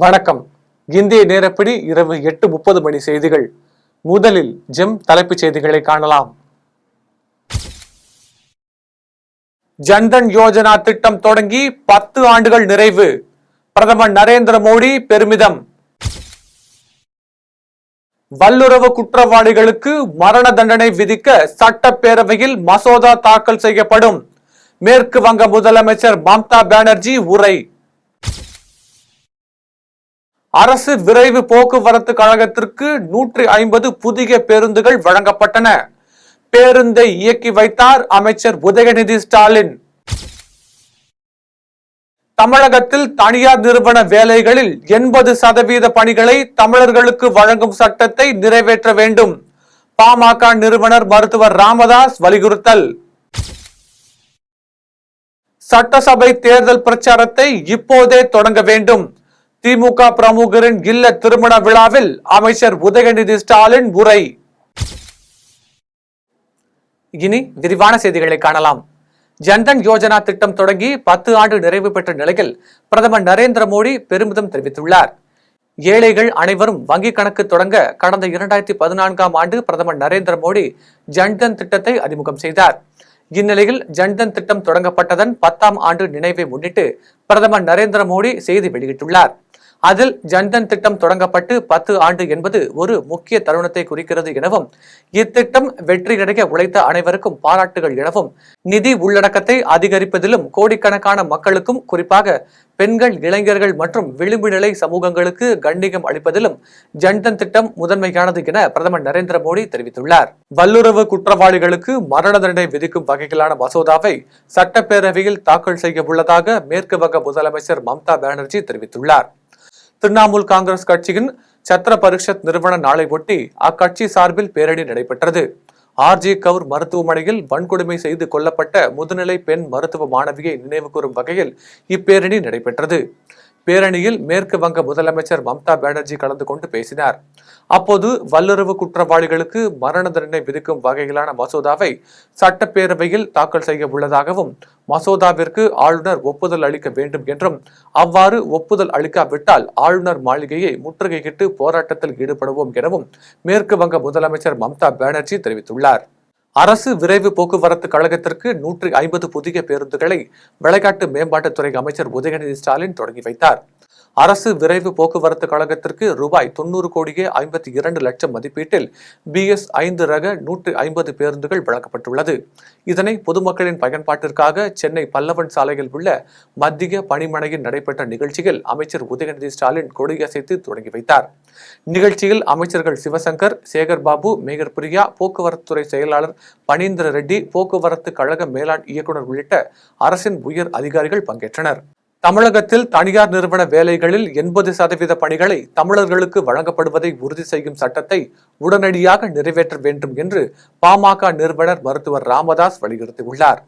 வணக்கம். இந்திய நேரப்படி இரவு 8:30 மணி செய்திகள். முதலில் ஜெம் தலைப்புச் செய்திகளை காணலாம். ஜன்தன் யோஜனா திட்டம் தொடங்கி 10 ஆண்டுகள் நிறைவு. பிரதமர் நரேந்திர மோடி பெருமிதம். வல்லுறவு குற்றவாளிகளுக்கு மரண தண்டனை விதிக்க சட்டப்பேரவையில் மசோதா தாக்கல் செய்யப்படும். மேற்கு வங்க முதலமைச்சர் மம்தா பானர்ஜி உரை. அரசு விரைவு போக்குவரத்து கழகத்திற்கு 150 புதிய பேருந்துகள் வழங்கப்பட்டன. பேருந்தை இயக்கி வைத்தார் அமைச்சர் உதயநிதி ஸ்டாலின். தமிழகத்தில் தனியார் நிறுவன வேலைகளில் 80% பணிகளை தமிழர்களுக்கு வழங்கும் சட்டத்தை நிறைவேற்ற வேண்டும். பாமக நிறுவனர் மருத்துவர் ராமதாஸ் வலியுறுத்தல். சட்டசபை தேர்தல் பிரச்சாரத்தை இப்போதே தொடங்க வேண்டும். திமுக பிரமுகரின் இல்ல திருமண விழாவில் அமைச்சர் உதயநிதி ஸ்டாலின் உரை. இனி விரிவான செய்திகளை காணலாம். ஜன்தன் யோஜனா திட்டம் தொடங்கி 10 ஆண்டு நிறைவு பெற்ற நிலையில் பிரதமர் நரேந்திர மோடி பெருமிதம் தெரிவித்துள்ளார். ஏழைகள் அனைவரும் வங்கிக் கணக்கு தொடங்க கடந்த 2014ஆம் ஆண்டு பிரதமர் நரேந்திர மோடி ஜன்தன் திட்டத்தை அறிமுகம் செய்தார். இந்நிலையில் ஜன்தன் திட்டம் தொடங்கப்பட்டதன் 10ஆம் ஆண்டு நினைவை முன்னிட்டு பிரதமர் நரேந்திர மோடி செய்தி வெளியிட்டுள்ளார். அதில் ஜன்தன் திட்டம் தொடங்கப்பட்டு 10 ஆண்டு என்பது ஒரு முக்கிய தருணத்தை குறிக்கிறது எனவும், இத்திட்டம் வெற்றியடைய உழைத்த அனைவருக்கும் பாராட்டுகள் எனவும், நிதி உள்ளடக்கத்தை அதிகரிப்பதிலும் கோடிக்கணக்கான மக்களுக்கும் குறிப்பாக பெண்கள், இளைஞர்கள் மற்றும் விளிம்பு நிலை சமூகங்களுக்கு கண்ணியம் அளிப்பதிலும் ஜன்தன் திட்டம் முதன்மையானது என பிரதமர் நரேந்திர மோடி தெரிவித்துள்ளார். வல்லுறவு குற்றவாளிகளுக்கு மரண தண்டனை விதிக்கும் வகையிலான மசோதாவை சட்டப்பேரவையில் தாக்கல் செய்ய உள்ளதாக மேற்கு வங்க முதலமைச்சர் மம்தா பானர்ஜி தெரிவித்துள்ளார். திரிணாமுல் காங்கிரஸ் கட்சியின் சத்ர பரிஷத் நிறுவன நாளை ஒட்டி அக்கட்சி சார்பில் பேரணி நடைபெற்றது. RG கவுர் மருத்துவமனையில் வன்கொடுமை செய்து கொல்லப்பட்ட முதுநிலை பெண் மருத்துவ மாணவியை நினைவு கூறும் வகையில் இப்பேரணி நடைபெற்றது. பேரணியில் மேற்கு வங்க முதலமைச்சர் மம்தா பானர்ஜி கலந்து கொண்டு பேசினார். அப்போது வல்லுறவு குற்றவாளிகளுக்கு மரண தண்டனை விதிக்கும் வகையிலான மசோதாவை சட்டப்பேரவையில் தாக்கல் செய்ய உள்ளதாகவும், மசோதாவிற்கு ஆளுநர் ஒப்புதல் அளிக்க வேண்டும் என்றும், அவ்வாறு ஒப்புதல் அளிக்காவிட்டால் ஆளுநர் மாளிகையை முற்றுகையிட்டு போராட்டத்தில் ஈடுபடுவோம் எனவும் மேற்கு வங்க முதலமைச்சர் மம்தா பானர்ஜி தெரிவித்துள்ளார். அரசு விரைவு போக்குவரத்து கழகத்திற்கு 150 புதிய பேருந்துகளை விளையாட்டு மேம்பாட்டுத்துறை அமைச்சர் உதயநிதி ஸ்டாலின் தொடங்கி வைத்தார். அரசு விரைவு போக்குவரத்து கழகத்திற்கு ரூபாய் 90 கோடியே 52 லட்சம் மதிப்பீட்டில் BS5 ரக 150 பேருந்துகள் வழங்கப்பட்டுள்ளது. இதனை பொதுமக்களின் பயன்பாட்டிற்காக சென்னை பல்லவன் சாலையில் உள்ள மத்திய பணிமனையில் நடைபெற்ற நிகழ்ச்சியில் அமைச்சர் உதயநிதி ஸ்டாலின் கொடியசைத்து தொடங்கி வைத்தார். நிகழ்ச்சியில் அமைச்சர்கள் சிவசங்கர், சேகர் பாபு, மேயர் பிரியா, போக்குவரத்துறை செயலாளர் பனீந்திர ரெட்டி, போக்குவரத்து கழக மேலாண் இயக்குநர் உள்ளிட்ட அரசின் உயர் அதிகாரிகள் பங்கேற்றனர். தமிழகத்தில் தனியார் நிறுவன வேலைகளில் 80% பணிகளை தமிழர்களுக்கு வழங்கப்படுவதை உறுதி செய்யும் சட்டத்தை உடனடியாக நிறைவேற்ற வேண்டும் என்று பாமக நிறுவனர் மருத்துவர் ராமதாஸ் வலியுறுத்தியுள்ளார்.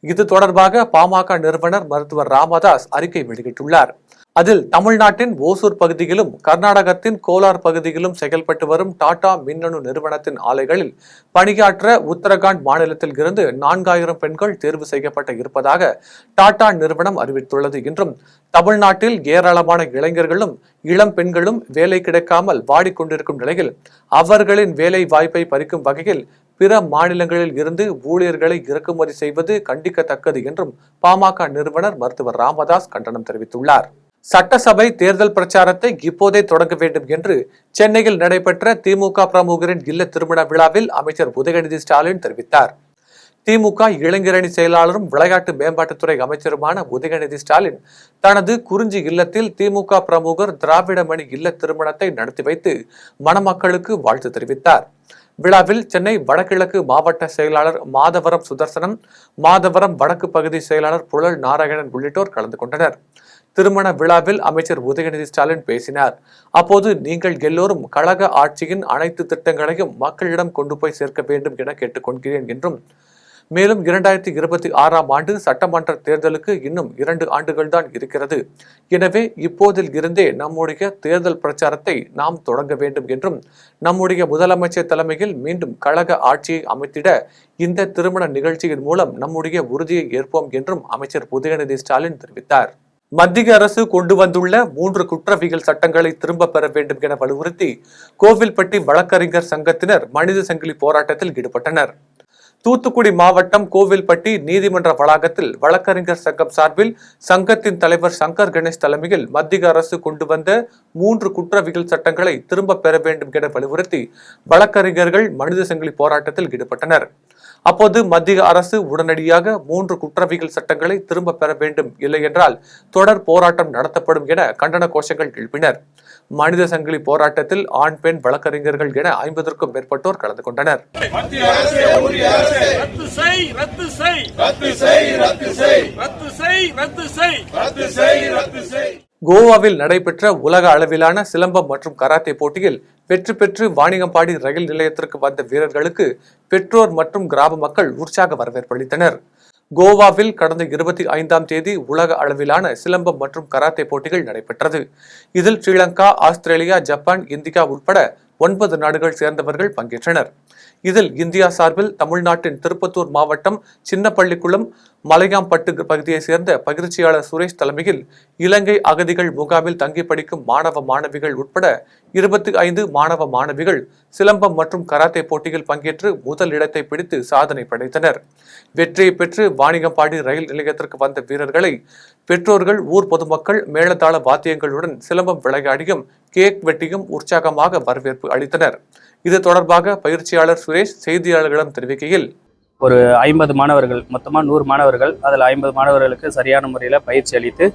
இது தொடர்பாக பாமக நிறுவனர் மருத்துவர் ராமதாஸ் அறிக்கை வெளியிட்டுள்ளார். அதில் தமிழ்நாட்டின் ஓசூர் பகுதியிலும் கர்நாடகத்தின் கோலார் பகுதியிலும் செயல்பட்டு வரும் டாடா மின்னணு நிறுவனத்தின் ஆலைகளில் பணியாற்ற உத்தரகாண்ட் மாநிலத்தில் இருந்து 4000 பெண்கள் தேர்வு செய்யப்பட்ட இருப்பதாக டாடா நிறுவனம் அறிவித்துள்ளது என்றும், தமிழ்நாட்டில் ஏராளமான இளைஞர்களும் இளம் பெண்களும் வேலை கிடைக்காமல் வாடிக்கொண்டிருக்கும் நிலையில் அவர்களின் வேலை வாய்ப்பை பறிக்கும் வகையில் பிற மாநிலங்களில் இருந்து ஊழியர்களை இறக்குமதி செய்வது கண்டிக்கத்தக்கது என்றும் பாமக நிறுவனர் மருத்துவர் ராமதாஸ் கண்டனம் தெரிவித்துள்ளார். சட்டசபை தேர்தல் பிரச்சாரத்தை இப்போதே தொடங்க வேண்டும் என்று சென்னையில் நடைபெற்ற திமுக பிரமுகரின் இல்ல திருமண விழாவில் அமைச்சர் உதயநிதி ஸ்டாலின் தெரிவித்தார். திமுக இளைஞரணி செயலாளரும் விளையாட்டு மேம்பாட்டுத்துறை அமைச்சருமான உதயநிதி ஸ்டாலின் தனது குறிஞ்சி இல்லத்தில் திமுக பிரமுகர் திராவிடமணி இல்ல திருமணத்தை நடத்தி வைத்து மணமக்களுக்கு வாழ்த்து தெரிவித்தார். விழாவில் சென்னை வடகிழக்கு மாவட்ட செயலாளர் மாதவரம் சுதர்சனம், மாதவரம் வடக்கு பகுதி செயலாளர் புழல் நாராயணன் உள்ளிட்டோர் கலந்து கொண்டனர். திருமண விழாவில் அமைச்சர் உதயநிதி ஸ்டாலின் பேசினார். அப்போது நீங்கள் எல்லோரும் கழக ஆட்சியின் அனைத்து திட்டங்களையும் மக்களிடம் கொண்டு போய் சேர்க்க வேண்டும் என கேட்டுக்கொள்கிறேன் என்றும், மேலும் 2026ஆம் ஆண்டு சட்டமன்ற தேர்தலுக்கு இன்னும் 2 ஆண்டுகள் தான் இருக்கிறது. எனவே இப்போதில் இருந்தே நம்முடைய தேர்தல் பிரச்சாரத்தை நாம் தொடங்க வேண்டும் என்றும், நம்முடைய முதலமைச்சர் தலைமையில் மீண்டும் கழக ஆட்சியை அமைத்திட இந்த திருமண நிகழ்ச்சியின் மூலம் நம்முடைய உறுதியை ஏற்போம் என்றும் அமைச்சர் உதயநிதி ஸ்டாலின் தெரிவித்தார். மத்திய அரசு கொண்டு வந்துள்ள 3 குற்றவியல் சட்டங்களை திரும்ப பெற வேண்டும் என வலியுறுத்தி கோவில்பட்டி வழக்கறிஞர் சங்கத்தினர் மனித சங்கிலி போராட்டத்தில் ஈடுபட்டனர். தூத்துக்குடி மாவட்டம் கோவில்பட்டி நீதிமன்ற வளாகத்தில் வழக்கறிஞர் சங்கம் சார்பில் சங்கத்தின் தலைவர் சங்கர் கணேஷ் தலைமையில் மத்திய அரசு கொண்டு வந்த 3 குற்றவியல் சட்டங்களை திரும்ப பெற வேண்டும் என வலியுறுத்தி வழக்கறிஞர்கள் மனித சங்கிலி போராட்டத்தில் ஈடுபட்டனர். அப்போது மத்திய அரசு உடனடியாக 3 குற்றவியல் சட்டங்களை திரும்ப பெற வேண்டும், இல்லையென்றால் தொடர் போராட்டம் நடத்தப்படும் என கண்டன கோஷங்கள் எழுப்பினர். மனித சங்கிலி போராட்டத்தில் ஆண் பெண் வழக்கறிஞர்கள் என 50க்கும் மேற்பட்டோர் கலந்து கொண்டனர். கோவாவில் நடைபெற்ற உலக அளவிலான சிலம்பம் மற்றும் கராத்தே போட்டியில் வெற்றி பெற்று வாணியம்பாடி ரயில் நிலையத்திற்கு வந்த வீரர்களுக்கு பெற்றோர் மற்றும் கிராம மக்கள் உற்சாக வரவேற்பு அளித்தனர். கோவாவில் கடந்த 25ஆம் தேதி உலக அளவிலான சிலம்பம் மற்றும் கராத்தே போட்டிகள் நடைபெற்றது. இதில் ஸ்ரீலங்கா, ஆஸ்திரேலியா, ஜப்பான், இந்தியா உட்பட 9 நாடுகள் சேர்ந்தவர்கள் பங்கேற்றனர். இதில் இந்தியா சார்பில் தமிழ்நாட்டின் திருப்பத்தூர் மாவட்டம் சின்னப்பள்ளிக்குளம் மலையாம்பட்டு பகுதியைச் சேர்ந்த பயிற்சியாளர் சுரேஷ் தலைமையில் இலங்கை அகதிகள் முகாமில் தங்கி படிக்கும் மாணவ மாணவிகள் உட்பட 25 மாணவ மாணவிகள் சிலம்பம் மற்றும் கராத்தே போட்டியில் பங்கேற்று முதல் இடத்தை பிடித்து சாதனை படைத்தனர். வெற்றியை பெற்று வாணியம்பாடி ரயில் நிலையத்திற்கு வந்த வீரர்களை பெற்றோர்கள், ஊர் பொதுமக்கள் மேளதாள வாத்தியங்களுடன் சிலம்பம் விளையாடியும் கேக் வெட்டியும் உற்சாகமாக வரவேற்பு அளித்தனர். இது தொடர்பாக பயிற்சியாளர் சுரேஷ் செய்தியாளர்களிடம் தெரிவிக்கையில், ஒரு 50 மாணவர்கள், மொத்தமாக 100 மாணவர்கள், அதில் 50 மாணவர்களுக்கு சரியான முறையில் பயிற்சி அளித்து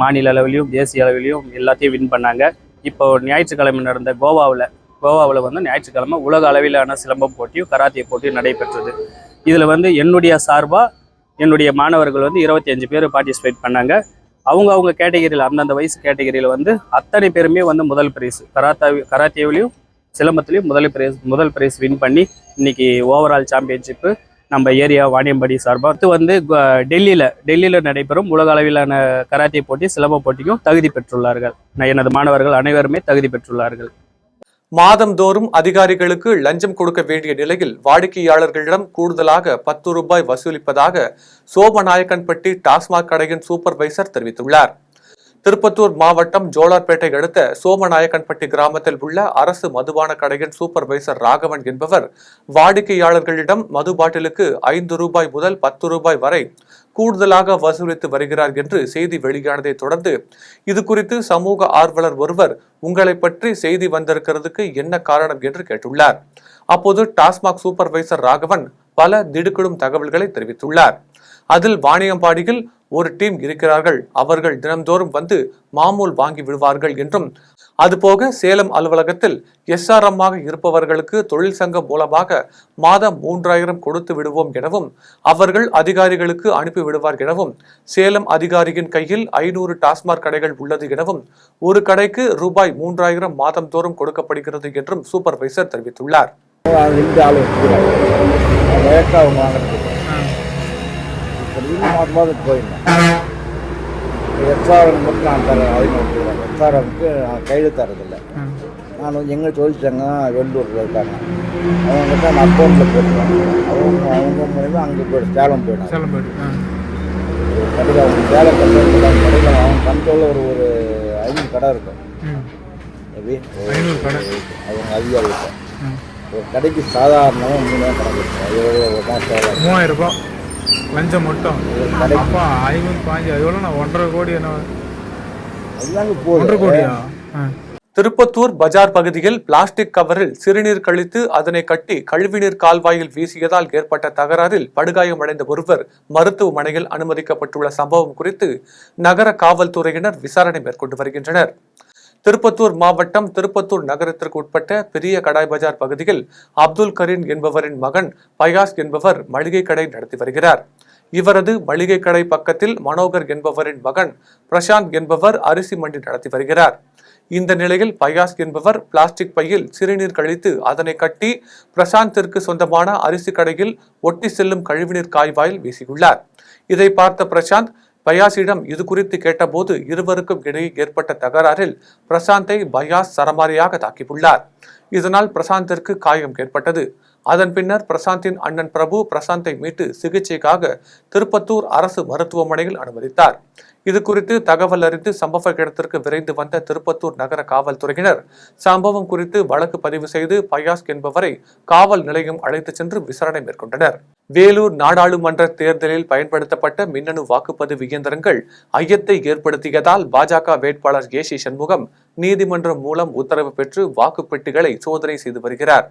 மாநில அளவிலையும் தேசிய அளவிலையும் எல்லாத்தையும் வின் பண்ணாங்க. இப்போ ஞாயிற்றுக்கிழமை நடந்த கோவாவில் வந்து ஞாயிற்றுக்கிழமை உலக அளவிலான சிலம்பம் போட்டியும் கராத்தே போட்டியும் நடைபெற்றது. இதில் வந்து என்னுடைய சார்பாக என்னுடைய மாணவர்கள் வந்து 25 பேர் பார்ட்டிசிபேட் பண்ணாங்க. அவங்க கேட்டகரியில், அந்தந்த வயசு கேட்டகரியில் வந்து அத்தனை பேருமே வந்து முதல் பிரைஸ், கராத்தேவிலையும் சிலம்பத்திலையும் முதல் பிரைஸ் வின் பண்ணி இன்னைக்கு ஓவரால் சாம்பியன்ஷிப்பு நம்ம ஏரியா வாணியம்பாடி சார்பாக வந்து டெல்லியில் நடைபெறும் உலக அளவிலான கராத்தே போட்டி, சிலம்ப போட்டிக்கும் தகுதி பெற்றுள்ளார்கள். எனது மாணவர்கள் அனைவருமே தகுதி பெற்றுள்ளார்கள். மாதந்தோறும் அதிகாரிகளுக்கு லஞ்சம் கொடுக்க வேண்டிய நிலையில் வாடிக்கையாளர்களிடம் கூடுதலாக 10 ரூபாய் வசூலிப்பதாக சோமநாயக்கன்பட்டி டாஸ்மாக் கடையின் சூப்பர்வைசர் தெரிவித்துள்ளார். திருப்பத்தூர் மாவட்டம் ஜோலார்பேட்டை அடுத்த சோமநாயக்கன்பட்டி கிராமத்தில் உள்ள அரசு மதுபான கடையின் சூப்பர்வைசர் ராகவன் என்பவர் வாடிக்கையாளர்களிடம் மது பாட்டிலுக்கு 5 ரூபாய் முதல் 10 ரூபாய் வரை கூடுதலாக வசூலித்து வருகிறார் என்று செய்தி வெளியானதை தொடர்ந்து இது குறித்து சமூக ஆர்வலர் ஒருவர் உங்களை பற்றி செய்தி வந்திருக்கிறதுக்கு என்ன காரணம் என்று கேட்டுள்ளார். அப்போது டாஸ்மாக் சூப்பர்வைசர் ராகவன் பல திடுக்கிடும் தகவல்களை தெரிவித்துள்ளார். அதில் வாணியம்பாடியில் ஒரு டீம் இருக்கிறார்கள், அவர்கள் தினம்தோறும் வந்து மாமூல் வாங்கி விடுவார்கள் என்றும், அதுபோக சேலம் அலுவலகத்தில் SRM இருப்பவர்களுக்கு தொழில் சங்கம் மூலமாக மாதம் 3000 கொடுத்து விடுவோம் எனவும் அவர்கள் அதிகாரிகளுக்கு அனுப்பி விடுவார் எனவும், சேலம் அதிகாரியின் கையில் 500 டாஸ்மாக் கடைகள் உள்ளது எனவும், ஒரு கடைக்கு ரூபாய் 3000 மாதம் தோறும் கொடுக்கப்படுகிறது என்றும் சூப்பர்வைசர் தெரிவித்துள்ளார். போயிருந்தேன். SRM மட்டும் நான் தரேன், 500 SRMக்கு நான் கையில் தரதில்லை. நான் வந்து எங்கே சொல்லிட்டாங்க, வெள்ளூரில் இருக்காங்க, அவங்ககிட்ட நான் அக்கௌண்ட்டில் போட்டுருவேன். அவங்க மூலிமா அங்கே போய்ட்டு சேலம் போயிடும். கடையில் அவங்க சேலம் கடையில் அவங்க கண்ட்ரோலில் ஒரு 5 கடை இருக்கும். எப்படி அவங்க அதிகாரி இருக்கும். ஒரு கடைக்கு சாதாரணமாக 3000 கணக்கு 3000 லஞ்சம் மட்டும். அப்பா 5 5 எவ்வளோ? 1.5 கோடி. என்ன 1.5 கோடியா? திருப்பத்தூர் பஜார் பகுதியில் பிளாஸ்டிக் கவரில் சிறுநீர் கழித்து அதனை கட்டி கழிவுநீர் கால்வாயில் வீசியதால் ஏற்பட்ட தகராறில் படுகாயமடைந்த ஒருவர் மருத்துவமனையில் அனுமதிக்கப்பட்டுள்ள சம்பவம் குறித்து நகர காவல்துறையினர் விசாரணை மேற்கொண்டு வருகின்றனர். திருப்பத்தூர் மாவட்டம் திருப்பத்தூர் நகரத்திற்கு உட்பட்ட பெரிய கடாய் பஜார் பகுதியில் அப்துல் கரீம் என்பவரின் மகன் பயாஸ் என்பவர் மளிகை கடை நடத்தி வருகிறார். இவரது மளிகை கடை பக்கத்தில் மனோகர் என்பவரின் மகன் பிரசாந்த் என்பவர் அரிசி மண்டி நடத்தி வருகிறார். இந்த நிலையில் பயாஸ் என்பவர் பிளாஸ்டிக் பையில் சிறுநீர் கழித்து அதனை கட்டி பிரசாந்திற்கு சொந்தமான அரிசி கடையில் ஒட்டி செல்லும் கழிவுநீர் கால்வாயில் வீசியுள்ளார். இதை பார்த்த பிரசாந்த் பயாஸிடம் இது குறித்து கேட்டபோது இருவருக்கும் இடையே ஏற்பட்ட தகராறில் பிரசாந்தை பயாஸ் சரமாரியாக தாக்கியுள்ளார். இதனால் பிரசாந்திற்கு காயம் ஏற்பட்டது. அதன் பின்னர் பிரசாந்தின் அண்ணன் பிரபு பிரசாந்தை மீட்டு சிகிச்சைக்காக திருப்பத்தூர் அரசு மருத்துவமனையில் அனுமதித்தார். இது குறித்து தகவல் அறிந்து சம்பவ இடத்திற்கு விரைந்து வந்த திருப்பத்தூர் நகர காவல்துறையினர் சம்பவம் குறித்து வழக்கு பதிவு செய்து பயாஸ் என்பவரை காவல் நிலையம் அழைத்துச் சென்று விசாரணை மேற்கொண்டனர். வேலூர் நாடாளுமன்ற தேர்தலில் பயன்படுத்தப்பட்ட மின்னணு வாக்குப்பதிவு இயந்திரங்கள் ஐயத்தை ஏற்படுத்தியதால் பாஜக வேட்பாளர் ஏசி சண்முகம் நீதிமன்றம் மூலம் உத்தரவு பெற்று வாக்குப்பெட்டிகளை சோதனை செய்து வருகிறார்.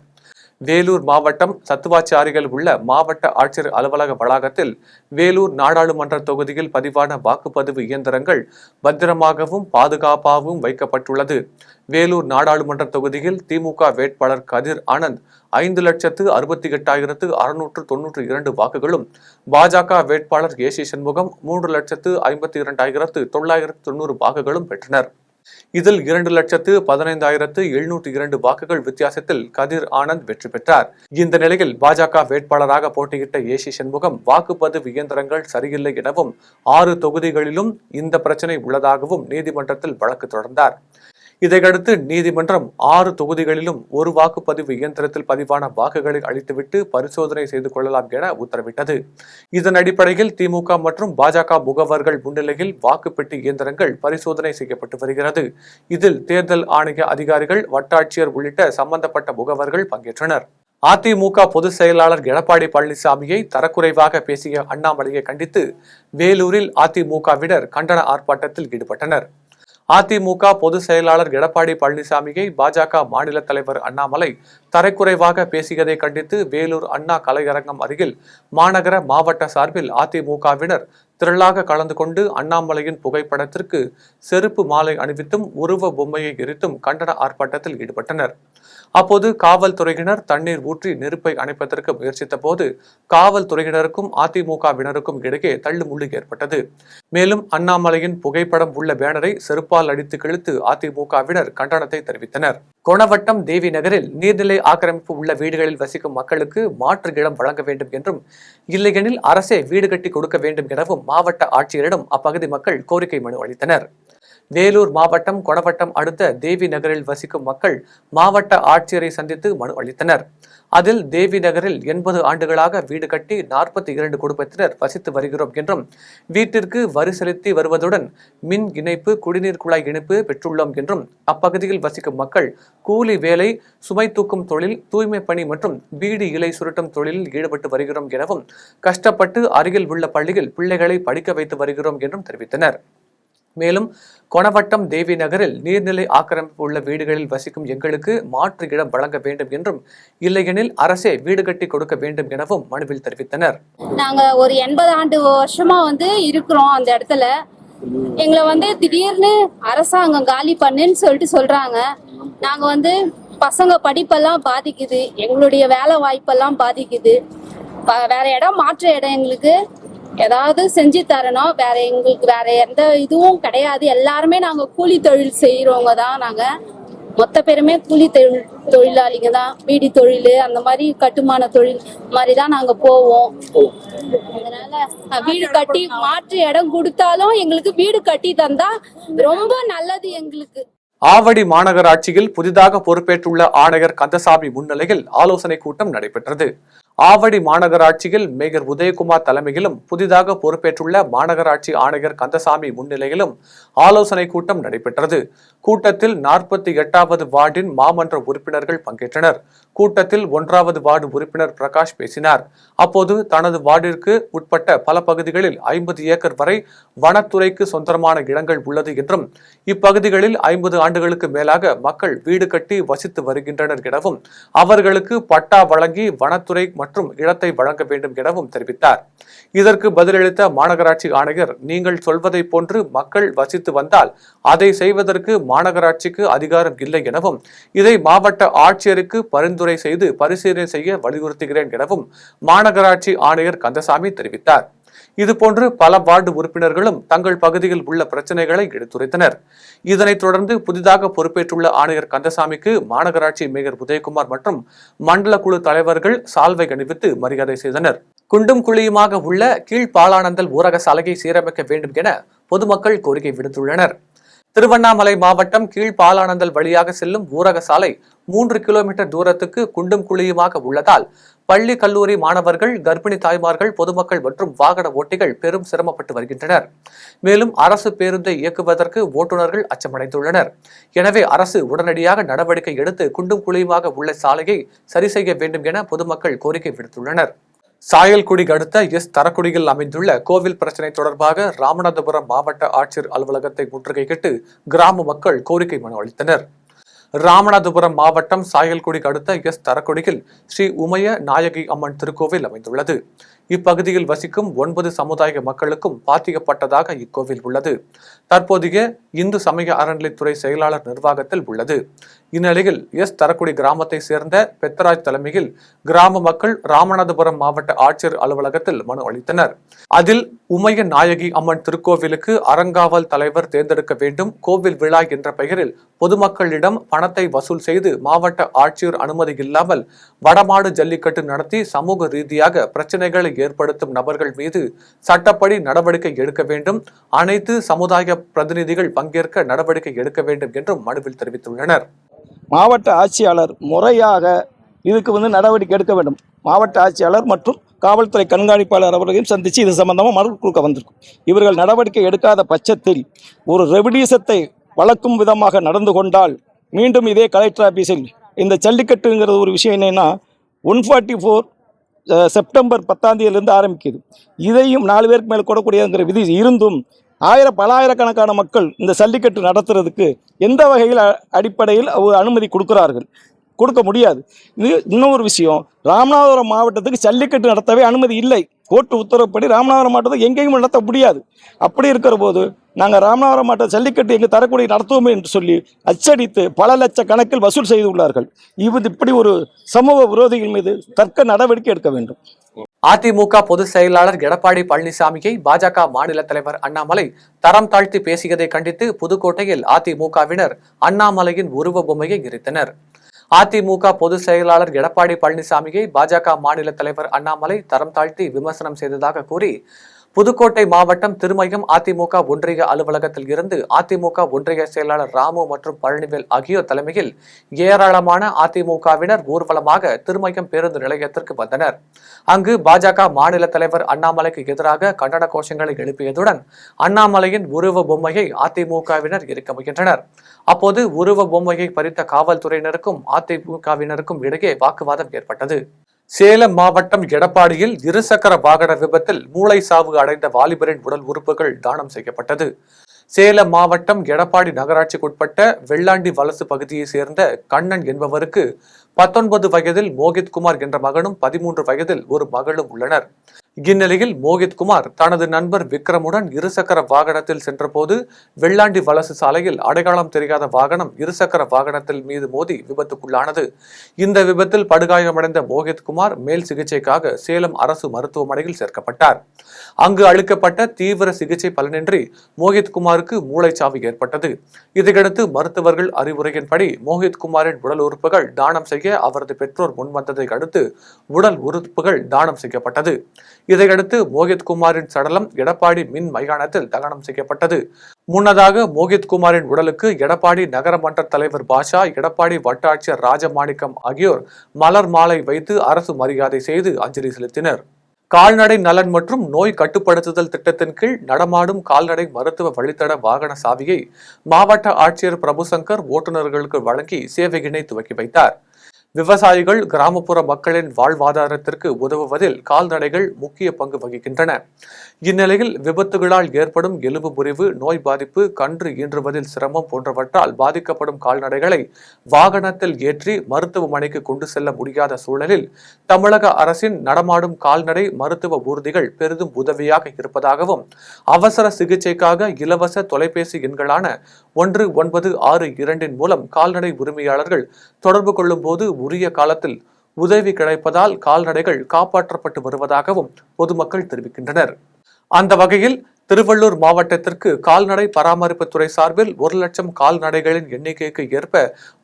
வேலூர் மாவட்டம் சத்துவாச்சாரியில் உள்ள மாவட்ட ஆட்சியர் அலுவலக வளாகத்தில் வேலூர் நாடாளுமன்ற தொகுதியில் பதிவான வாக்குப்பதிவு இயந்திரங்கள் பத்திரமாகவும் பாதுகாப்பாகவும் வைக்கப்பட்டுள்ளது. வேலூர் நாடாளுமன்ற தொகுதியில் திமுக வேட்பாளர் கதிர் ஆனந்த் 5,68,692 வாக்குகளும், பாஜக வேட்பாளர் ஏசி சண்முகம் 3,52,990 வாக்குகளும் பெற்றனர். இதில் 2,15,702 வாக்குகள் வித்தியாசத்தில் கதிர் ஆனந்த் வெற்றி பெற்றார். இந்த நிலையில் பாஜக வேட்பாளராக போட்டியிட்ட ஏசி சண்முகம் வாக்குப்பதிவு இயந்திரங்கள் சரியில்லை எனவும் 6 தொகுதிகளிலும் இந்த பிரச்சனை உள்ளதாகவும் நீதிமன்றத்தில் வழக்கு தொடர்ந்தார். இதையடுத்து நீதிமன்றம் 6 தொகுதிகளிலும் ஒரு வாக்குப்பதிவு இயந்திரத்தில் பதிவான வாக்குகளை அளித்துவிட்டு பரிசோதனை செய்து கொள்ளலாம் என உத்தரவிட்டது. இதன் அடிப்படையில் திமுக மற்றும் பாஜக முகவர்கள் முன்னிலையில் வாக்குப்பெட்டி இயந்திரங்கள் பரிசோதனை செய்யப்பட்டு வருகிறது. இதில் தேர்தல் ஆணைய அதிகாரிகள், வட்டாட்சியர் உள்ளிட்ட சம்பந்தப்பட்ட முகவர்கள் பங்கேற்றனர். அதிமுக பொதுச் செயலாளர் எடப்பாடி பழனிசாமியை தரக்குறைவாக பேசிய அண்ணாமலையை கண்டித்து வேலூரில் அதிமுகவினர் கண்டன ஆர்ப்பாட்டத்தில் ஈடுபட்டனர். அதிமுக பொதுச் செயலாளர் எடப்பாடி பழனிசாமியை பாஜக மாநில தலைவர் அண்ணாமலை தரக்குறைவாக பேசியதை கண்டித்து வேலூர் அண்ணா கலையரங்கம் அருகில் மாநகர மாவட்ட சார்பில் அதிமுகவினர் திரளாக கலந்து கொண்டு அண்ணாமலையின் புகைப்படத்திற்கு செருப்பு மாலை அணிவித்தும் உருவ பொம்மையை எரித்தும் கண்டன ஆர்ப்பாட்டத்தில் ஈடுபட்டனர். அப்போது காவல்துறையினர் தண்ணீர் ஊற்றி நெருப்பை அணைப்பதற்கு முயற்சித்த போது காவல்துறையினருக்கும் அதிமுகவினருக்கும் இடையே தள்ளுமுள்ளு ஏற்பட்டது. மேலும் அண்ணாமலையின் புகைப்படம் உள்ள பேனரை செருப்பால் அடித்து கிழித்து அதிமுகவினர் கண்டனத்தை தெரிவித்தனர். கொணவட்டம் தேவி நகரில் நீர்நிலை ஆக்கிரமிப்பு உள்ள வீடுகளில் வசிக்கும் மக்களுக்கு மாற்று இடம் வழங்க வேண்டும் என்றும், இல்லையெனில் அரசே வீடு கட்டி கொடுக்க வேண்டும் எனவும் மாவட்ட ஆட்சியரிடம் அப்பகுதி மக்கள் கோரிக்கை மனு அளித்தனர். வேலூர் மாவட்டம் கொணவட்டம் அடுத்த தேவி நகரில் வசிக்கும் மக்கள் மாவட்ட ஆட்சியரை சந்தித்து மனு அளித்தனர். அதில் தேவி நகரில் 80 ஆண்டுகளாக வீடு கட்டி 42 குடும்பத்தினர் வசித்து வருகிறோம் என்றும், வீட்டிற்கு வரி செலுத்தி வருவதுடன் மின் இணைப்பு, குடிநீர் குழாய் இணைப்பு பெற்றுள்ளோம் என்றும், அப்பகுதியில் வசிக்கும் மக்கள் கூலி வேலை, சுமை தூக்கும் தொழில், தூய்மை பணி மற்றும் பீடி இலை சுருட்டும் தொழிலில் ஈடுபட்டு வருகிறோம் எனவும், கஷ்டப்பட்டு அருகில் உள்ள பள்ளியில் பிள்ளைகளை படிக்க வைத்து வருகிறோம் என்றும் தெரிவித்தனர். மேலும் கொணவட்டம் தேவி நகரில் நீர்நிலை ஆக்கிரமிப்பு உள்ள வீடுகளில் வசிக்கும் எங்களுக்கு மாற்று இடம் வழங்க வேண்டும் என்றும், இல்லையெனில் அரசே வீடு கட்டி கொடுக்க வேண்டும் எனவும் மனுவில் தெரிவித்தனர். நாங்க ஒரு 80 வருஷமா இருக்கிறோம் அந்த இடத்துல. எங்களை திடீர்னு அரசாங்கம் காலி பண்ணுன்னு சொல்றாங்க. நாங்க பசங்க படிப்பெல்லாம் பாதிக்குது, எங்களுடைய வேலை வாய்ப்பெல்லாம் பாதிக்குது. வேற இடம், மாற்று இடம் எங்களுக்கு ஏதாவது செஞ்சு தரணும். எங்களுக்கு வேற எந்த இதுவும் கிடையாது. எல்லாருமே நாங்க கூலி தொழில் செய்யறவங்க தான். நாங்க மொத்த பேருமே கூலி தொழிலாளிங்க தான். பீடி தொழில், அந்த மாதிரி கட்டுமான தொழில் மாதிரி தான் நாங்க போவோம். அதனால வீடு கட்டி மாற்று இடம் கொடுத்தாலும் எங்களுக்கு வீடு கட்டி தந்தா ரொம்ப நல்லது எங்களுக்கு. ஆவடி மாநகராட்சியில் புதிதாக பொறுப்பேற்றுள்ள ஆணையர் கந்தசாமி முன்னிலையில் ஆலோசனை கூட்டம் நடைபெற்றது. ஆவடி மாநகராட்சியில் மேயர் உதயகுமார் தலைமையிலும் புதிதாக பொறுப்பேற்றுள்ள மாநகராட்சி ஆணையர் கந்தசாமி முன்னிலையிலும் ஆலோசனை கூட்டம் நடைபெற்றது. கூட்டத்தில் 48வது வார்டின் மாமன்ற உறுப்பினர்கள் பங்கேற்றனர். கூட்டத்தில் 1வது வார்டு உறுப்பினர் பிரகாஷ் பேசினார். அப்போது தனது வார்டிற்கு உட்பட்ட பல பகுதிகளில் 50 ஏக்கர் வரை வனத்துறைக்கு சொந்தமான இடங்கள் உள்ளது என்றும், இப்பகுதிகளில் 50 ஆண்டுகளுக்கு மேலாக மக்கள் வீடு கட்டி வசித்து வருகின்றனர் எனவும், அவர்களுக்கு பட்டா வழங்கி வனத்துறை மற்றும் இடத்தை வழங்க வேண்டும் எனவும் தெரிவித்தார். இதற்கு பதிலளித்த மாநகராட்சி ஆணையர், நீங்கள் சொல்வதை போன்று மக்கள் வசித்து வந்தால் அதை செய்வதற்கு மாநகராட்சிக்கு அதிகாரம் இல்லை எனவும், இதை மாவட்ட ஆட்சியருக்கு பரிந்துரை செய்து பரிசீலனை செய்ய வலியுறுத்துகிறேன் எனவும் மாநகராட்சி ஆணையர் கந்தசாமி தெரிவித்தார். இதுபோன்று பல வார்டு உறுப்பினர்களும் தங்கள் பகுதியில் உள்ள பிரச்சனைகளை எடுத்துரைத்தனர். இதனைத் தொடர்ந்து புதிதாக பொறுப்பேற்றுள்ள ஆணையர் கந்தசாமிக்கு மாநகராட்சி மேயர் உதயகுமார் மற்றும் மண்டல குழு தலைவர்கள் சால்வை அணிவித்து மரியாதை செய்தனர். குண்டும் குழியுமாக உள்ள கீழ்பாலானந்தல் ஊரக சாலையை சீரமைக்க வேண்டும் என பொதுமக்கள் கோரிக்கை விடுத்துள்ளனர். திருவண்ணாமலை மாவட்டம் கீழ்பாலானந்தல் வழியாக செல்லும் ஊரக சாலை 3 கிலோமீட்டர் தூரத்துக்கு குண்டும் குழியுமாக உள்ளதால் பள்ளி கல்லூரி மாணவர்கள், கர்ப்பிணி தாய்மார்கள், பொதுமக்கள் மற்றும் வாகன ஓட்டிகள் பெரும் சிரமப்பட்டு வருகின்றனர். மேலும் அரசு பேருந்தை இயக்குவதற்கு ஓட்டுநர்கள் அச்சமடைந்துள்ளனர். எனவே அரசு உடனடியாக நடவடிக்கை எடுத்து குண்டும் குழியுமாக உள்ள சாலையை சரி செய்ய வேண்டும் என பொதுமக்கள் கோரிக்கை விடுத்துள்ளனர். சாயல்குடி அடுத்த தரக்குடியில் அமைந்துள்ள கோவில் பிரச்சினை தொடர்பாக ராமநாதபுரம் மாவட்ட ஆட்சியர் அலுவலகத்தை முற்றுகையிட்டு கிராம மக்கள் கோரிக்கை மனு அளித்தனர். ராமநாதபுரம் மாவட்டம் சாயல்குடி அடுத்த தரக்குடியில் ஸ்ரீ உமைய நாயகி அம்மன் திருக்கோவில் அமைந்துள்ளது. இப்பகுதியில் வசிக்கும் 9 சமுதாய மக்களுக்கும் பாத்தியப்பட்டதாக இக்கோவில் உள்ளது. தற்போதைய இந்து சமய அறநிலைத்துறை செயலாளர் நிர்வாகத்தில் உள்ளது. இந்நிலையில் தரக்குடி கிராமத்தை சேர்ந்த பெத்தராஜ் தலைமையில் கிராம மக்கள் ராமநாதபுரம் மாவட்ட ஆட்சியர் அலுவலகத்தில் மனு அளித்தனர். அதில் உமைய நாயகி அம்மன் திருக்கோவிலுக்கு அறங்காவல் தலைவர் தேர்ந்தெடுக்க வேண்டும், கோவில் விழா என்ற பெயரில் பொதுமக்களிடம் பணத்தை வசூல் செய்து மாவட்ட ஆட்சியர் அனுமதி இல்லாமல் வடமாடு ஜல்லிக்கட்டு நடத்தி சமூக ரீதியாக பிரச்சனைகளை ஏற்படுத்தும் நபர்கள் மீது சட்டப்படி நடவடிக்கை எடுக்க வேண்டும், அனைத்து சமுதாய பிரதிநிதிகள் பங்கேற்க நடவடிக்கை எடுக்க வேண்டும் என்றும் மனுவில் தெரிவித்துள்ளனர். மாவட்ட ஆட்சியாளர் முறையாக இதுக்கு நடவடிக்கை எடுக்க வேண்டும். மாவட்ட ஆட்சியாளர் மற்றும் காவல்துறை கண்காணிப்பாளர் அவர்களையும் சந்தித்து இது சம்பந்தமாக மனு கொடுக்க வந்திருக்கும். இவர்கள் நடவடிக்கை எடுக்காத பட்சத்தில் ஒரு ரெவடிசத்தை வளர்க்கும் விதமாக நடந்து கொண்டால் மீண்டும் இதே கலெக்டர் ஆபீஸில் இந்த ஜல்லிக்கட்டுங்கிற ஒரு விஷயம் என்னன்னா 144 செப்டம்பர் 10ஆம் தேதியிலிருந்து ஆரம்பிக்குது. இதையும் 4 பேருக்கு மேல் கொடுக்கக்கூடியங்கிற விதி இருந்தும் பலாயிரக்கணக்கான மக்கள் இந்த ஜல்லிக்கட்டு நடத்துறதுக்கு எந்த வகையில் அடிப்படையில் அனுமதி கொடுக்க முடியாது. இது இன்னொரு விஷயம், ராமநாதபுரம் மாவட்டத்துக்கு ஜல்லிக்கட்டு நடத்தவே அனுமதி இல்லை. கோர்ட்டு உத்தரவுப்படி ராமநாதபுரம் மாவட்டத்தை எங்கேயும் நடத்த முடியாது. அப்படி இருக்கிற போது நாங்கள் ராமநாதபுரம் மாவட்ட ஜல்லிக்கட்டு எங்கள் தரக்கூடிய நடத்துவோம் என்று சொல்லி அச்சடித்து பல லட்ச கணக்கில் வசூல் செய்துள்ளார்கள். இப்படி ஒரு சமூக விரோதிகள் மீது தக்க நடவடிக்கை எடுக்க வேண்டும். அதிமுக பொதுச் செயலாளர் எடப்பாடி பழனிசாமியை பாஜக மாநில தலைவர் அண்ணாமலை தரம் தாழ்த்தி பேசியதை கண்டித்து புதுக்கோட்டையில் அதிமுகவினர் அண்ணாமலையின் உருவ பொம்மையை எரித்தனர். அதிமுக பொதுச் செயலாளர் எடப்பாடி பழனிசாமியை பாஜக மாநில தலைவர் அண்ணாமலை தரம் தாழ்த்தி விமர்சனம் செய்ததாக கூறி புதுக்கோட்டை மாவட்டம் திருமயம் அதிமுக ஒன்றிய அலுவலகத்தில் இருந்து அதிமுக ஒன்றிய செயலாளர் ராமு மற்றும் பழனிவேல் ஆகியோர் தலைமையில் ஏராளமான அதிமுகவினர் ஊர்வலமாக திருமயம் பேருந்து நிலையத்திற்கு வந்தனர். அங்கு பாஜக மாநில தலைவர் அண்ணாமலைக்கு எதிராக கண்டன கோஷங்களை எழுப்பியதுடன் அண்ணாமலையின் உருவ பொம்மையை அதிமுகவினர் எரிக்க முயன்றனர். அப்போது உருவ பொம்மையை பறித்த காவல்துறையினருக்கும் அதிமுகவினருக்கும் இடையே வாக்குவாதம் ஏற்பட்டது. சேலம் மாவட்டம் எடப்பாடியில் இருசக்கர வாகன விபத்தில் மூளை சாவு அடைந்த வாலிபரின் உடல் உறுப்புகள் தானம் செய்யப்பட்டது. சேலம் மாவட்டம் எடப்பாடி நகராட்சிக்குட்பட்ட வெள்ளாண்டி வலசு பகுதியை சேர்ந்த கண்ணன் என்பவருக்கு 19 வயதில் மோகித்குமார் என்ற மகனும் 13 வயதில் ஒரு மகளும் உள்ளனர். இந்நிலையில் மோகித்குமார் தனது நண்பர் விக்ரமுடன் இருசக்கர வாகனத்தில் சென்றபோது வெள்ளாண்டி வலசு சாலையில் அடையாளம் தெரியாத வாகனம் இருசக்கர வாகனத்தில் மீது மோதி விபத்துக்குள்ளானது. இந்த விபத்தில் படுகாயமடைந்த மோகித்குமார் மேல் சிகிச்சைக்காக சேலம் அரசு மருத்துவமனையில் சேர்க்கப்பட்டார். அங்கு அளிக்கப்பட்ட தீவிர சிகிச்சை பலனின்றி மோகித்குமாருக்கு மூளைச்சாவு ஏற்பட்டது. இதையடுத்து மருத்துவர்கள் அறிவுரையின்படி மோகித்குமாரின் உடல் உறுப்புகள் தானம் செய்ய அவரது பெற்றோர் முன்வந்ததை அடுத்து உடல் உறுப்புகள் தானம் செய்யப்பட்டது. இதையடுத்து மோகித்குமாரின் சடலம் எடப்பாடி மின் மைதானத்தில் தகனம் செய்யப்பட்டது. முன்னதாக மோகித்குமாரின் உடலுக்கு எடப்பாடி நகரமன்ற தலைவர் பாஷா, எடப்பாடி வட்டாட்சியர் ராஜமாணிக்கம் ஆகியோர் மலர் மாலை வைத்து அரசு மரியாதை செய்து அஞ்சலி செலுத்தினர். கால்நடை நலன் மற்றும் நோய் கட்டுப்படுத்துதல் திட்டத்தின் கீழ் நடமாடும் கால்நடை மருத்துவ வழித்தட வாகன சாவியை மாவட்ட ஆட்சியர் பிரபுசங்கர் ஓட்டுநர்களுக்கு வழங்கி சேவையினை துவக்கி வைத்தார். விவசாயிகள், கிராமப்புற மக்களின் வாழ்வாதாரத்திற்கு உதவுவதில் கால்நடைகள் முக்கிய பங்கு வகிக்கின்றன. இந்நிலையில் விபத்துகளால் ஏற்படும் எலும்பு முறிவு, நோய் பாதிப்பு, கன்று ஈன்றுவதில் சிரமம் போன்றவற்றால் பாதிக்கப்படும் கால்நடைகளை வாகனத்தில் ஏற்றி மருத்துவமனைக்கு கொண்டு செல்ல முடியாத சூழலில் தமிழக அரசின் நடமாடும் கால்நடை மருத்துவ ஊர்திகள் பெரிதும் உதவியாக இருப்பதாகவும், அவசர சிகிச்சைக்காக இலவச தொலைபேசி எண்களான 1962 மூலம் கால்நடை உரிமையாளர்கள் தொடர்பு கொள்ளும் போது உரிய காலத்தில் உதவி கிடைப்பதால் கால்நடைகள் காப்பாற்றப்பட்டு வருவதாகவும் பொதுமக்கள் தெரிவிக்கின்றனர். அந்த வகையில் திருவள்ளூர் மாவட்டத்திற்கு கால்நடை பராமரிப்புத்துறை சார்பில் 1,00,000 கால்நடைகளின் எண்ணிக்கைக்கு ஏற்ப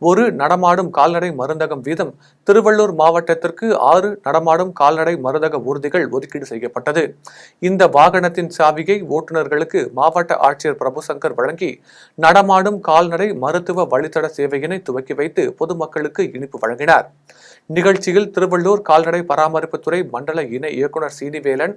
ஒரு நடமாடும் கால்நடை மருந்தகம் வீதம் திருவள்ளூர் மாவட்டத்திற்கு 6 நடமாடும் கால்நடை மருந்தக ஊர்திகள் ஒதுக்கீடு செய்யப்பட்டது. இந்த வாகனத்தின் சாவியை ஓட்டுநர்களுக்கு மாவட்ட ஆட்சியர் பிரபுசங்கர் வழங்கி நடமாடும் கால்நடை மருத்துவ வழித்தட சேவையினை துவக்கி வைத்து பொதுமக்களுக்கு இனிப்பு வழங்கினார். நிகழ்ச்சியில் திருவள்ளூர் கால்நடை பராமரிப்புத்துறை மண்டல இணை இயக்குநர் சீனிவேலன்,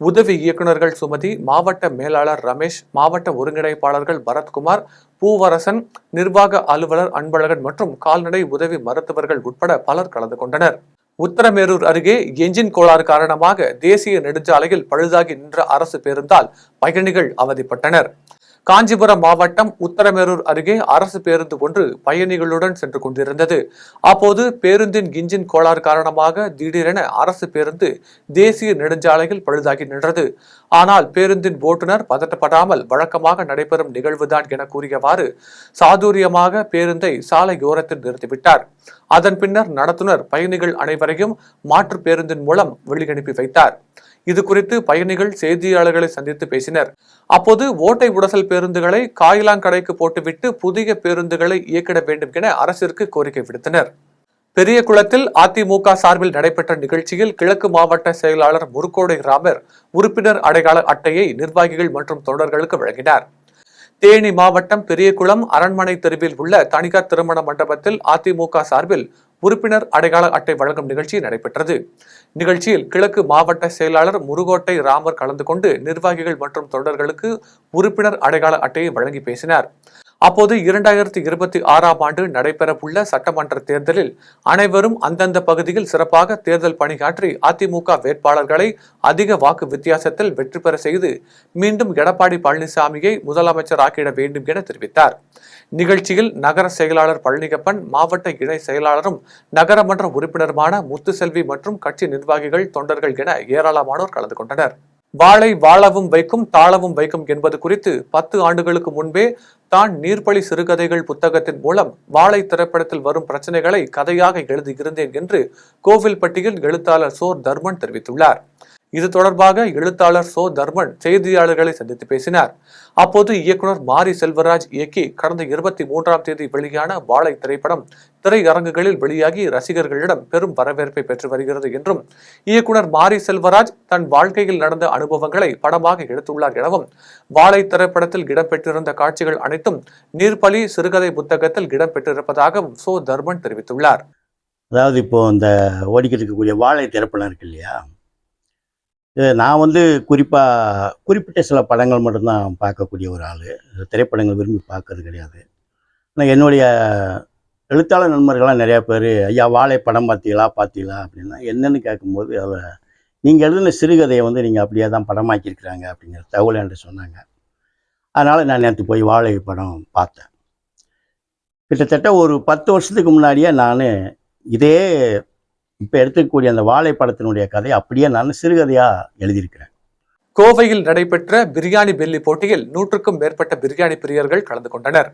உதவி இயக்குநர்கள் சுமதி, மாவட்ட மேலாளர் ரமேஷ், மாவட்ட ஒருங்கிணைப்பாளர்கள் பரத்குமார், பூவரசன், நிர்வாக அலுவலர் அன்பழகன் மற்றும் கால்நடை உதவி மருத்துவர்கள் உட்பட பலர் கலந்து கொண்டனர். உத்தரமேரூர் அருகே என்ஜின் கோளாறு காரணமாக தேசிய நெடுஞ்சாலையில் பழுதாகி நின்ற அரசு பேருந்தால் பயணிகள் அவதிப்பட்டனர். காஞ்சிபுரம் மாவட்டம் உத்தரமேரூர் அருகே அரசு பேருந்து ஒன்று பயணிகளுடன் சென்று கொண்டிருந்தது. அப்போது பேருந்தின் இன்ஜின் கோளாறு காரணமாக திடீரென அரசு பேருந்து தேசிய நெடுஞ்சாலையில் பழுதாகி நின்றது. ஆனால் பேருந்தின் ஓட்டுநர் பதட்டப்படாமல் வழக்கமாக நடைபெறும் நிகழ்வுதான் என கூறியவாறு சாதுரியமாக பேருந்தை சாலையோரத்தில் நிறுத்திவிட்டார். அதன் பின்னர் நடத்துனர் பயணிகள் அனைவரையும் மாற்று பேருந்தின் மூலம் வெளியனுப்பி வைத்தார். இது குறித்து பயணிகள் செய்தியாளர்களை சந்தித்து பேசினர். அப்போது ஓட்டை உடசல் பேருந்துகளை காயிலாங்கடைக்கு போட்டுவிட்டு புதிய பேருந்துகளை இயக்கிட வேண்டும் என அரசிற்கு கோரிக்கை விடுத்தனர். பெரியகுளத்தில் அதிமுக சார்பில் நடைபெற்ற நிகழ்ச்சியில் கிழக்கு மாவட்ட செயலாளர் முருக்கோடை ராமர் உறுப்பினர் அடையாள அட்டையை நிர்வாகிகள் மற்றும் தொண்டர்களுக்கு வழங்கினார். தேனி மாவட்டம் பெரியகுளம் அரண்மனை தெருவில் உள்ள தனியார் திருமண மண்டபத்தில் அதிமுக சார்பில் உறுப்பினர் அடையாள அட்டை வழங்கும் நிகழ்ச்சி நடைபெற்றது. நிகழ்ச்சியில் கிழக்கு மாவட்ட செயலாளர் முருகோட்டை ராமர் கலந்து கொண்டு நிர்வாகிகள் மற்றும் தொண்டர்களுக்கு உறுப்பினர் அடையாள அட்டையை வழங்கி பேசினார். அப்போது 2026ஆம் ஆண்டு நடைபெறவுள்ள சட்டமன்ற தேர்தலில் அனைவரும் அந்தந்த பகுதியில் சிறப்பாக தேர்தல் பணியாற்றி அதிமுக வேட்பாளர்களை அதிக வாக்கு வித்தியாசத்தில் வெற்றி பெற செய்து மீண்டும் எடப்பாடி பழனிசாமியை முதலமைச்சராக்கிட வேண்டும் என தெரிவித்தார். நிகழ்ச்சியில் நகர செயலாளர் பழனியப்பன், மாவட்ட இணை செயலாளரும் நகரமன்ற உறுப்பினருமான முத்துசெல்வி மற்றும் கட்சி நிர்வாகிகள், தொண்டர்கள் என ஏராளமானோர் கலந்து கொண்டனர். வாளை வாழவும் வைக்கும் தாளவும் வைக்கும் என்பது குறித்து 10 ஆண்டுகளுக்கு முன்பே தான் நீர்ப்பழி சிறுகதைகள் புத்தகத்தின் மூலம் வாழை திரைப்படத்தில் வரும் பிரச்சனைகளை கதையாக எழுதியிருந்தேன் என்று கோவில்பட்டியில் எழுத்தாளர் சோ தர்மன் தெரிவித்துள்ளார். இது தொடர்பாக எழுத்தாளர் சோ தர்மன் செய்தியாளர்களை சந்தித்து பேசினார். அப்போது இயக்குனர் மாரி செல்வராஜ் இயக்கி கடந்த 23ஆம் தேதி வெளியான வாழை திரைப்படம் திரையரங்குகளில் வெளியாகி ரசிகர்களிடம் பெரும் வரவேற்பை பெற்று வருகிறது என்றும், இயக்குனர் மாரி செல்வராஜ் தன் வாழ்க்கையில் நடந்த அனுபவங்களை படமாக எடுத்துள்ளார் எனவும், வாழை திரைப்படத்தில் இடம்பெற்றிருந்த காட்சிகள் அனைத்தும் நீர்ப்பழி சிறுகதை புத்தகத்தில் இடம்பெற்றிருப்பதாகவும் சோ தர்மன் தெரிவித்துள்ளார். அதாவது இப்போ இந்த ஓடிக்கிட்டு இருக்கக்கூடிய வாழை திரைப்படம் இருக்கு இல்லையா, நான் குறிப்பிட்ட சில படங்கள் மட்டும்தான் பார்க்கக்கூடிய ஒரு ஆள். திரைப்படங்கள் விரும்பி பார்க்கறது கிடையாது. ஆனால் என்னுடைய எழுத்தாளர் நண்பர்கள்லாம் நிறையா பேர், ஐயா வாழை படம் பார்த்தீங்களா அப்படின்னா என்னென்னு கேட்கும்போது, அதில் நீங்கள் எழுதின சிறுகதையை நீங்கள் அப்படியே தான் படமாக்கியிருக்கிறாங்க அப்படிங்கிற தகவல் என்று சொன்னாங்க. அதனால் நான் நேற்று போய் வாழை படம் பார்த்தேன். கிட்டத்தட்ட ஒரு 10 வருஷத்துக்கு முன்னாடியே நான் இதே இப்போ எடுத்துக்கூடிய அந்த வாழை படத்தினுடைய கதை அப்படியே நான் சிறுகதையாக எழுதியிருக்கிறேன். கோவையில் நடைபெற்ற பிரியாணி பெல்லி போட்டியில் 100க்கும் மேற்பட்ட பிரியாணி பிரியர்கள் கலந்து கொண்டனர்.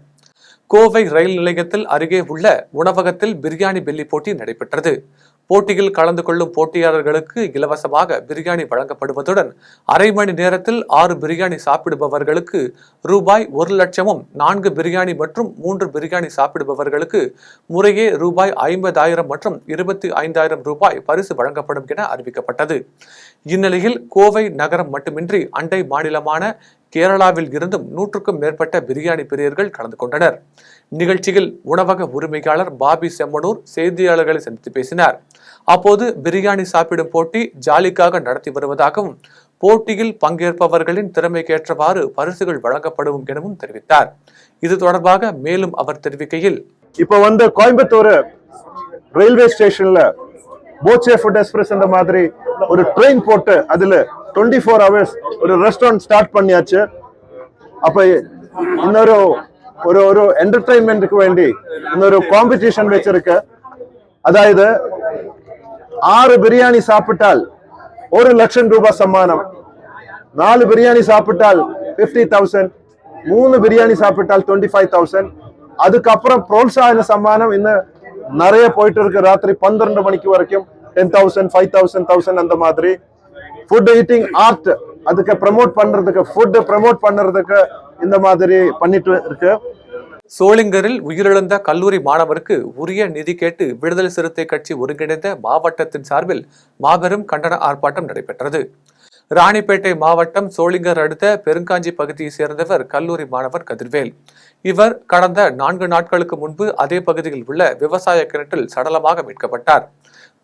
கோவை ரயில் நிலையத்தில் அருகே உள்ள உணவகத்தில் பிரியாணி பெல்லி போட்டி நடைபெற்றது. போட்டியில் கலந்து கொள்ளும் போட்டியாளர்களுக்கு இலவசமாக பிரியாணி வழங்கப்படுவதுடன் அரை மணி நேரத்தில் 6 பிரியாணி சாப்பிடுபவர்களுக்கு ரூபாய் 1,00,000, 4 பிரியாணி மற்றும் 3 பிரியாணி சாப்பிடுபவர்களுக்கு முறையே ரூபாய் 50,000 மற்றும் 25,000 ரூபாய் பரிசு வழங்கப்படும் என அறிவிக்கப்பட்டது. இந்நிலையில் கோவை நகரம் மட்டுமின்றி அண்டை மாநிலமான கேரளாவில் இருந்தும் 100க்கும் மேற்பட்ட பிரியாணி பிரியர்கள் கலந்து கொண்டனர். நிகழ்ச்சியில் உணவக உரிமையாளர் பாபி செம்மனூர் செய்தியாளர்களை சந்தித்து பேசினார். அப்போது பிரியாணி சாப்பிடும் போட்டி ஜாலிக்காக நடத்தி வருவதாகவும், போட்டியில் பங்கேற்பவர்களின் திறமைக்கேற்றவாறு பரிசுகள் வழங்கப்படும் எனவும் தெரிவித்தார். இது தொடர்பாக மேலும் அவர் தெரிவிக்கையில், இப்போ கோயம்புத்தூர் ரயில்வே ஸ்டேஷன்ல போச்சே ஃபுட் எக்ஸ்பிரஸ் இந்த மாதிரி ஒரு ட்ரெயின் போட்டு அதுல 24 hours ஒரு ரெஸ்டாரண்ட் ஸ்டார்ட் பண்ணியாச்சு. அப்ப இன்னொரு ஒரு என்டர்டைன்மெண்ட்டுக்கு வேண்டி இன்னொரு காம்படிஷன் வச்சிருக்க. அதாவது 6 பிரியாணி சாப்பிட்டால் 1,00,000 ரூபாய் சம்மானம், 4 பிரியாணி சாப்பிட்டால் 50,000, 3 பிரியாணி சாப்பிட்டால் 25,000. அதுக்கப்புறம் புரோத்சாகன சம்மானம் இன்னும் நிறைய போயிட்டு இருக்கு. ராத்திரி 12 மணிக்கு வரைக்கும் 10,000, 5,000, 1,000 அந்த மாதிரி. ஃபுட் ஈட்டிங் ஆர்ட் அதுக்கு ப்ரமோட் பண்றதுக்கு, ஃபுட் ப்ரமோட் பண்றதுக்கு இந்த மாதிரி பண்ணிட்டு இருக்கு. சோளிங்கரில் உயிரிழந்த கல்லூரி மாணவருக்கு உரிய நிதி கேட்டு விடுதலை சிறுத்தை கட்சி ஒருங்கிணைந்த மாவட்டத்தின் சார்பில் மாபெரும் கண்டன ஆர்ப்பாட்டம் நடைபெற்றது. ராணிப்பேட்டை மாவட்டம் சோளிங்கர் அடுத்த பெருங்காஞ்சி பகுதியை சேர்ந்தவர் கல்லூரி மாணவர் கதிர்வேல். இவர் கடந்த 4 நாட்களுக்கு முன்பு அதே பகுதியில் உள்ள விவசாய கிணற்றில் சடலமாக மீட்கப்பட்டார்.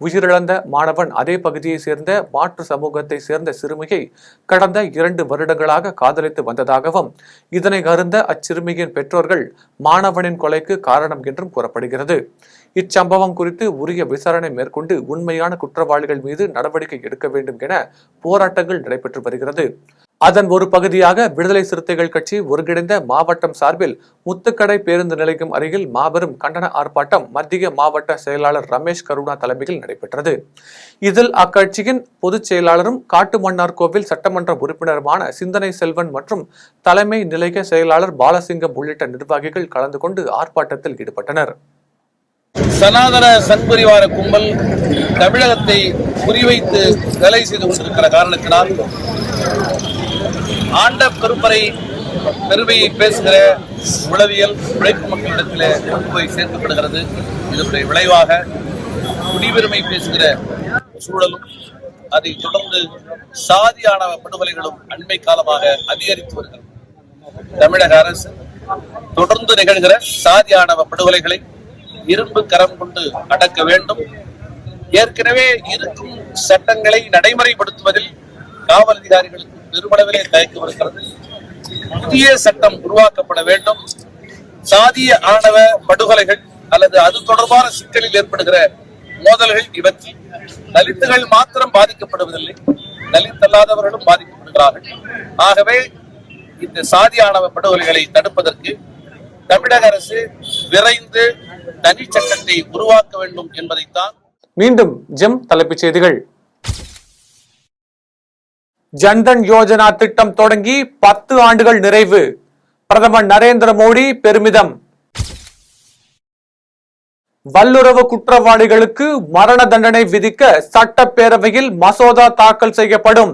உயிரிழந்த மாணவன் அதே பகுதியை சேர்ந்த மாற்று சமூகத்தை சேர்ந்த சிறுமியை கடந்த 2 வருடங்களாக காதலித்து வந்ததாகவும், இதனை அறிந்த அச்சிறுமியின் பெற்றோர்கள் மாணவனின் கொலைக்கு காரணம் என்றும் கூறப்படுகிறது. இச்சம்பவம் குறித்து உரிய விசாரணை மேற்கொண்டு உண்மையான குற்றவாளிகள் மீது நடவடிக்கை எடுக்க வேண்டும் என போராட்டங்கள் நடைபெற்று வருகிறது. அதன் ஒரு பகுதியாக விடுதலை சிறுத்தைகள் கட்சி ஒருங்கிணைந்த மாவட்டம் சார்பில் முத்துக்கடை பேருந்து நிலையம் அருகில் மாபெரும் கண்டன ஆர்ப்பாட்டம் மத்திய மாவட்ட செயலாளர் ரமேஷ் கருணா தலைமையில் நடைபெற்றது. இதில் அக்கட்சியின் பொதுச் செயலாளரும் காட்டுமன்னார்கோவில் சட்டமன்ற உறுப்பினருமான சிந்தனை செல்வன் மற்றும் தலைமை நிலைய செயலாளர் பாலசிங்கம் உள்ளிட்ட நிர்வாகிகள் கலந்து கொண்டு ஆர்ப்பாட்டத்தில் ஈடுபட்டனர். சனாதன சங்பரிவார கும்பல் தமிழகத்தை குறிவைத்து வேலை செய்து கொண்டிருக்கிற காரணத்தினால் ஆண்ட பெரும்பறை பெருமையை பேசுகிற உளவியல் உழைக்கும் மக்களிடத்தில் கொண்டு போய் சேர்க்கப்படுகிறது. இதனுடைய விளைவாக குடிபெருமை பேசுகிற சூழலும், அதை தொடர்ந்து சாதியானவ படுகொலைகளும் அண்மை காலமாக அதிகரித்து வருகிறது. தமிழக அரசு தொடர்ந்து நிகழ்கிற சாதியானவ படுகொலைகளை இரும்பு கரம் கொண்டு அடக்க வேண்டும். ஏற்கனவே இருக்கும் சட்டங்களை நடைமுறைப்படுத்துவதில் காவல் அதிகாரிகளுக்கு பெருமளவிலே தயக்கம் இருக்கிறது. புதிய சட்டம் உருவாக்கப்பட வேண்டும். சாதிய ஆணவ படுகொலைகள் அல்லது அது தொடர்பான சிக்கலில் ஏற்படுகிற மோதல்கள் இவற்றில் தலித்துகள் மாத்திரம் பாதிக்கப்படுவதில்லை, தலித் அல்லாதவர்களும் பாதிக்கப்படுகிறார்கள். ஆகவே இந்த சாதி ஆணவ படுகொலைகளை தடுப்பதற்கு தமிழக அரசு விரைந்து தனி சட்டத்தை உருவாக்க வேண்டும் என்பதைத்தான். மீண்டும் ஜெம் தலைப்புச் செய்திகள். ஜன்தன் யோஜனா திட்டம் தொடங்கி 10 ஆண்டுகள் நிறைவு. பிரதமர் நரேந்திர மோடி பெருமிதம். வல்லுறவு குற்றவாளிகளுக்கு மரண தண்டனை விதிக்க சட்டப்பேரவையில் மசோதா தாக்கல் செய்யப்படும்.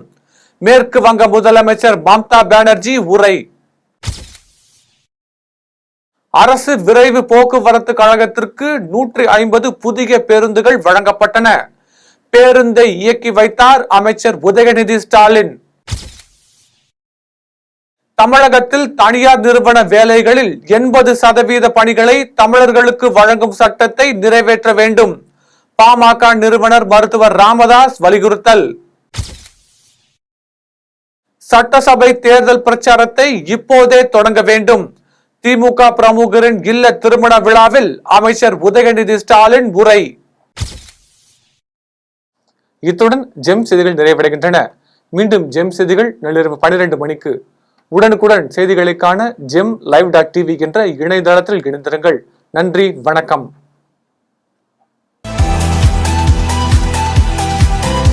மேற்கு வங்க முதலமைச்சர் மம்தா பானர்ஜி உரை. அரசு விரைவு போக்குவரத்து கழகத்திற்கு 150 புதிய பேருந்துகள் வழங்கப்பட்டன. பேருந்தை இயக்கி வைத்தார் அமைச்சர் உதயநிதி ஸ்டாலின். தமிழகத்தில் தனியார் நிறுவன வேலைகளில் 80% பணிகளை தமிழர்களுக்கு வழங்கும் சட்டத்தை நிறைவேற்ற வேண்டும். பாமக நிறுவனர் மருத்துவர் ராமதாஸ் வலியுறுத்தல். சட்டசபை தேர்தல் பிரச்சாரத்தை இப்போதே தொடங்க வேண்டும். திமுக பிரமுகரின் இல்ல திருமண விழாவில் அமைச்சர் உதயநிதி ஸ்டாலின் உரை. இத்துடன் ஜெம் செய்திகள் நிறைவடைகின்றன. மீண்டும் ஜெம் செய்திகள் நள்ளிரவு 12 மணிக்கு. உடனுக்குடன் செய்திகளை காண GemLive.tv என்ற இணையதளத்தில் இணைந்திருங்கள். நன்றி, வணக்கம்.